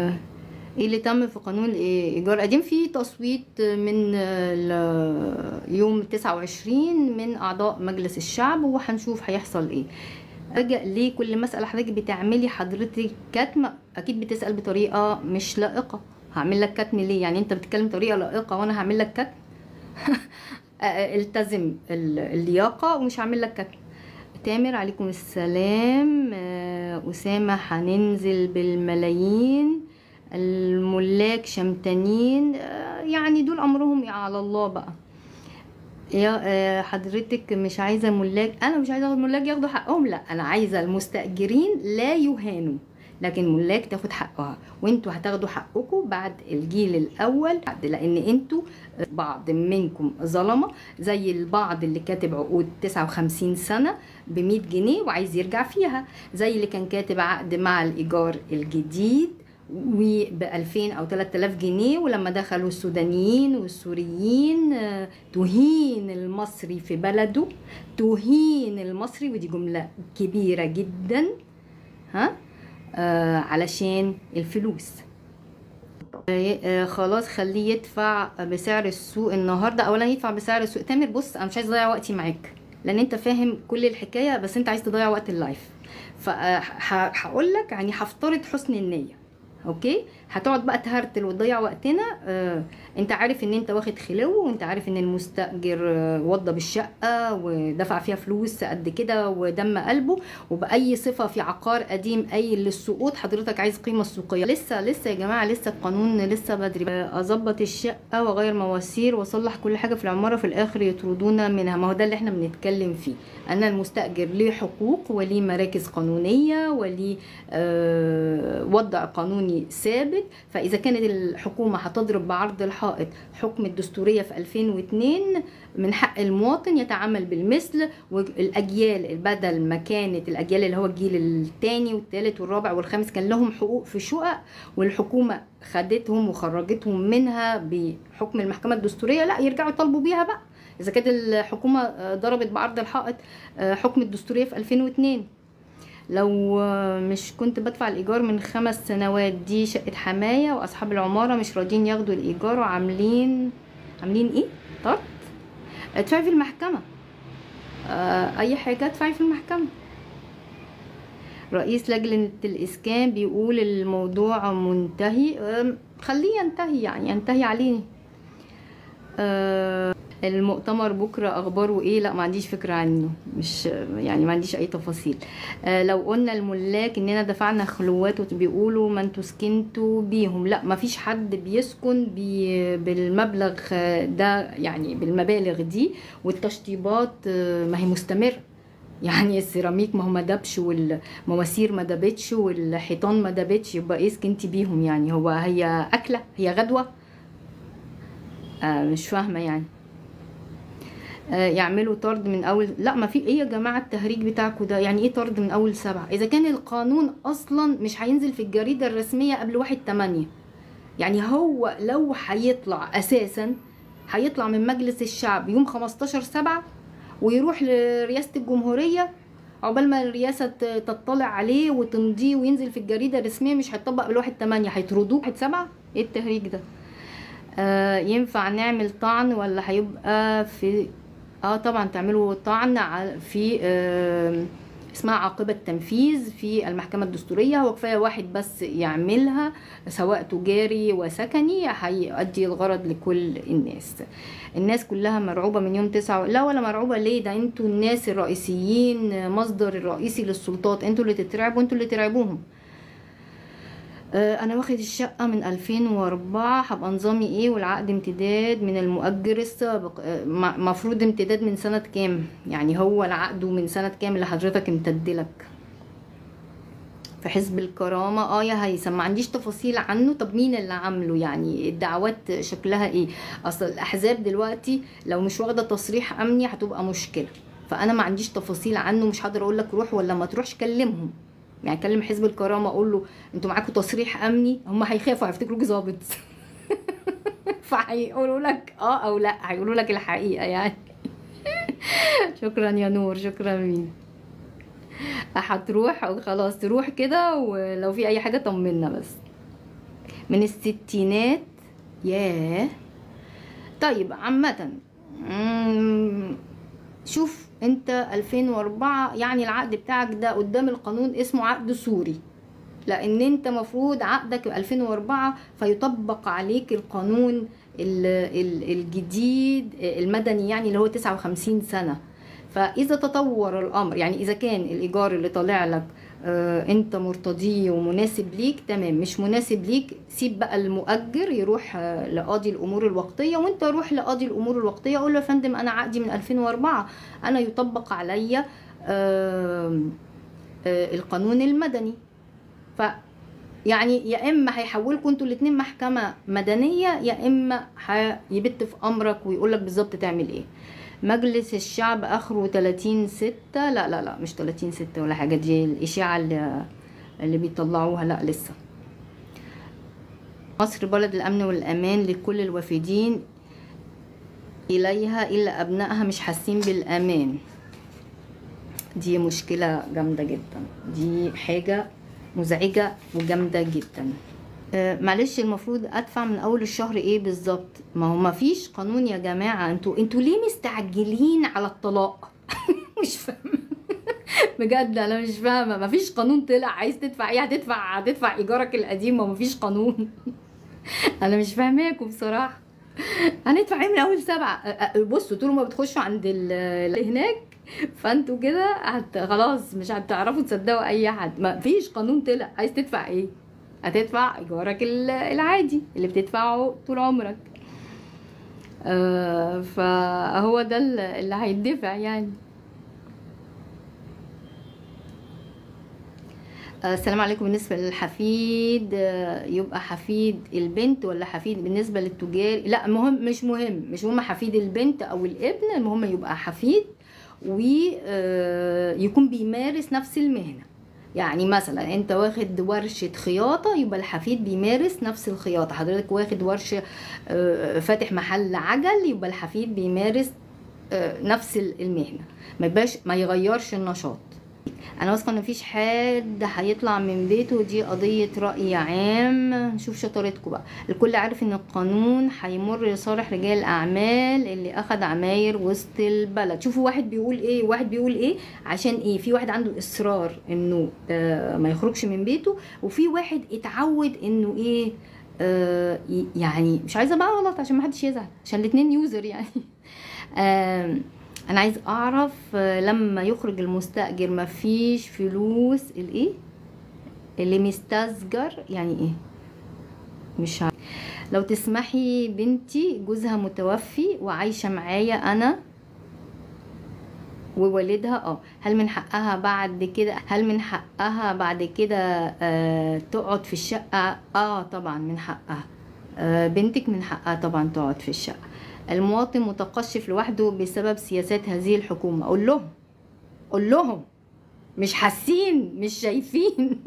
ايه اللي تم في قانون الايجار القديم؟ في تصويت من يوم 29 من اعضاء مجلس الشعب، وهنشوف هيحصل ايه. ارجع ليه كل مسألة حضرتك بتعملي حضرتك كتم؟ اكيد بتسأل بطريقة مش لائقة. هعمل لك كتم ليه؟ يعني انت بتتكلم بطريقة لائقة وانا هعمل لك كتم؟ التزم اللياقة ومش هعمل لك كتم. تامر عليكم السلام. أسامة هننزل بالملايين، الملاك شمتانين، يعني دول أمرهم على الله بقى. يا حضرتك مش عايزة ملاك، أنا مش عايزة الملاك ياخدوا حقهم، لا أنا عايزة المستأجرين لا يهانوا، لكن ملاك تاخد حقها، وانتوا هتاخدوا حقكم بعد الجيل الأول، لأن انتوا بعض منكم ظلمة، زي البعض اللي كاتب عقود 59 سنة ب100 جنيه وعايز يرجع فيها، زي اللي كان كاتب عقد مع الإيجار الجديد وب2000 أو 3000 جنيه، ولما دخلوا السودانيين والسوريين تهين المصري في بلده، تهين المصري، ودي جملة كبيرة جدا، ها، علشان الفلوس. خلاص خليه يدفع بسعر السوق النهارده. اولا يدفع بسعر السوق. تامر بص، انا مش عايز اضيع وقتي معاك لان انت فاهم كل الحكايه، بس انت عايز تضيع وقت اللايف، فهقول لك يعني هفترض حسن النيه، اوكي؟ هتقعد بقى تهرتل وتضيع وقتنا. انت عارف ان انت واخد خلو، وانت عارف ان المستاجر وضب الشقه ودفع فيها فلوس قد كده ودم قلبه، وباي صفه في عقار قديم قايل للسقوط حضرتك عايز قيمه السوقيه. لسه يا جماعه، لسه القانون لسه بدري. اظبط الشقه واغير مواسير واصلح كل حاجه في العماره، في الاخر يطردونا منها. ما هو ده اللي احنا بنتكلم فيه. انا المستاجر ليه حقوق وليه مراكز قانونيه وليه وضع قانوني ثابت. فاذا كانت الحكومه هتضرب بعرض الحائط حكم الدستوريه في 2002، من حق المواطن يتعامل بالمثل، والاجيال بدل ما كانت الاجيال اللي هو الجيل الثاني والثالث والرابع والخامس كان لهم حقوق في شقق والحكومه خدتهم وخرجتهم منها بحكم المحكمه الدستوريه، لا يرجعوا يطالبوا بيها بقى اذا كانت الحكومه ضربت بعرض الحائط حكم الدستوريه في 2002. لو مش كنت بدفع الايجار من 5 سنوات، دي شقة حماية واصحاب العمارة مش راضيين ياخدوا الايجار وعاملين ايه؟ طرد. ادفعي في المحكمة، اي حاجة ادفعي في المحكمة. رئيس لجنة الاسكان بيقول الموضوع منتهي. خليه ينتهي، يعني ينتهي عليه. المؤتمر بكره اخباره ايه؟ لا ما عنديش فكره عنه، مش يعني ما عنديش اي تفاصيل. لو قلنا الملاك اننا دفعنا خلوات وبيقولوا ما انتوا سكنتوا بيهم، لا ما فيش حد بيسكن بالمبلغ ده، يعني بالمبالغ دي، والتشطيبات ما هي مستمره. يعني السيراميك ما هو ما دبش، والمواسير ما دبتش، والحيطان ما دبتش، يبقى ايه سكنتي بيهم؟ يعني هي اكله؟ هي غدوه؟ مش فاهمه يعني. يعملوا طرد من اول، لا ما في ايه يا جماعه التهريج بتاعكم ده؟ يعني ايه طرد من اول 7 اذا كان القانون اصلا مش هينزل في الجريده الرسميه قبل 1/8؟ يعني هو لو هيطلع اساسا هيطلع من مجلس الشعب يوم 15/7 ويروح لرئاسه الجمهوريه، عقبال ما الرئاسه تطلع عليه وتمضيه وينزل في الجريده الرسميه، مش هيطبق قبل 1/8، هيطردوه 1/7. ايه التهريج ده؟ ينفع نعمل طعن ولا هيبقى في طبعا تعملوا طعن في اسمها عاقبة تنفيذ في المحكمة الدستورية. هو كفاية واحد بس يعملها، سواء تجاري وسكني، هيؤدي الغرض لكل الناس كلها مرعوبة من يوم 9. لا ولا مرعوبة ليه؟ ده انتوا الناس الرئيسيين، مصدر الرئيسي للسلطات، انتوا اللي تترعبوا، انتوا اللي ترعبوهم. انا واخد الشقه من 2004، هبقى نظامي ايه؟ والعقد امتداد من المؤجر السابق. مفروض امتداد من سنه كام؟ يعني هو العقد من سنه كام اللي حضرتك امتدلك؟ في حزب الكرامه يا هيثم ما عنديش تفاصيل عنه. طب مين اللي عامله؟ يعني الدعوات شكلها ايه؟ اصل الاحزاب دلوقتي لو مش واخده تصريح امني هتبقى مشكله، فانا ما عنديش تفاصيل عنه، مش هقدر اقول لك روح ولا ما تروحش. كلمهم، يعني كلم حزب الكرامه اقول له انتوا معاكم تصريح امني، هم هيخافوا، هيفتكروك ظابط فهيقولوا لك او لا، هيقولوا لك الحقيقه يعني. شكرا يا نور، شكرا مين. هتروح خلاص، تروح كده، ولو في اي حاجه طمنا بس. من الستينات. ياه. طيب عامة شوف انت 2004 يعني العقد بتاعك ده قدام القانون اسمه عقد سوري، لان انت مفروض عقدك 2004 فيطبق عليك القانون الجديد المدني، يعني اللي هو 59 سنة. فاذا تطور الامر، يعني اذا كان الايجار اللي طالع لك انت مرتضيه ومناسب ليك تمام، مش مناسب ليك سيب بقى المؤجر يروح لقاضي الامور الوقتيه، وانت روح لقاضي الامور الوقتيه قول له يا فندم انا عقدي من 2004 انا يطبق عليا القانون المدني. ف يعني يا اما هيحولكوا انتوا الاتنين محكمه مدنيه، يا اما هيبت في امرك ويقولك بالظبط تعمل ايه. مجلس الشعب اخره 30/6. لا لا لا مش 30/6 ولا حاجه، دي الاشاعه اللي بيطلعوها، لا لسه. مصر بلد الامن والامان لكل الوافدين اليها الا ابنائها مش حاسين بالامان. دي مشكله جامده جدا، دي حاجه مزعجه وجامده جدا. معلش المفروض ادفع من اول الشهر ايه بالظبط؟ ما هو ما فيش قانون يا جماعه، انتوا ليه مستعجلين على الطلاق؟ مش فاهمه بجد انا مش فاهمه. ما فيش قانون طلع، عايز تدفع ايه؟ هتدفع ايجارك القديم، ما فيش قانون. انا مش فاهماكم بصراحه. هندفع ايه من اول 7؟ بصوا طول ما بتخشوا عند هناك فانتوا كده خلاص مش هتعرفوا تصدقوا اي حد. ما فيش قانون طلع، عايز تدفع ايه؟ هتدفع ايجارك العادي اللي بتدفعه طول عمرك. فهو ده اللي هيدفع يعني. السلام عليكم. بالنسبه للحفيد يبقى حفيد البنت ولا حفيد بالنسبه للتجار؟ لا مهم، مش مهم حفيد البنت او الابن، المهم يبقى حفيد ويكون بيمارس نفس المهنه. يعني مثلا انت واخد ورشة خياطة يبقى الحفيد بيمارس نفس الخياطة، حضرتك واخد ورشة فاتح محل عجل يبقى الحفيد بيمارس نفس المهنة، ما يغيرش النشاط. انا واثقه ان مفيش حد هيطلع من بيته، دي قضيه راي عام. نشوف شطارتكم بقى. الكل عارف ان القانون هيمر لصالح رجال الاعمال اللي اخد عماير وسط البلد. شوفوا واحد بيقول ايه وواحد بيقول ايه. عشان ايه؟ في واحد عنده اصرار انه ما يخرجش من بيته، وفي واحد اتعود انه ايه يعني مش عايزه بقى غلط عشان ما حدش يزعل، عشان الاتنين يوزر يعني. انا عايز اعرف لما يخرج المستأجر مفيش فلوس الايه اللي مستأجر يعني ايه؟ مش عارف. لو تسمحي بنتي جوزها متوفي وعايشة معايا انا ووالدها، هل من حقها بعد كده تقعد في الشقة؟ طبعا من حقها. بنتك من حقها طبعا تقعد في الشقة. المواطن متقشف لوحده بسبب سياسات هذه الحكومة. قول لهم مش حاسين مش شايفين.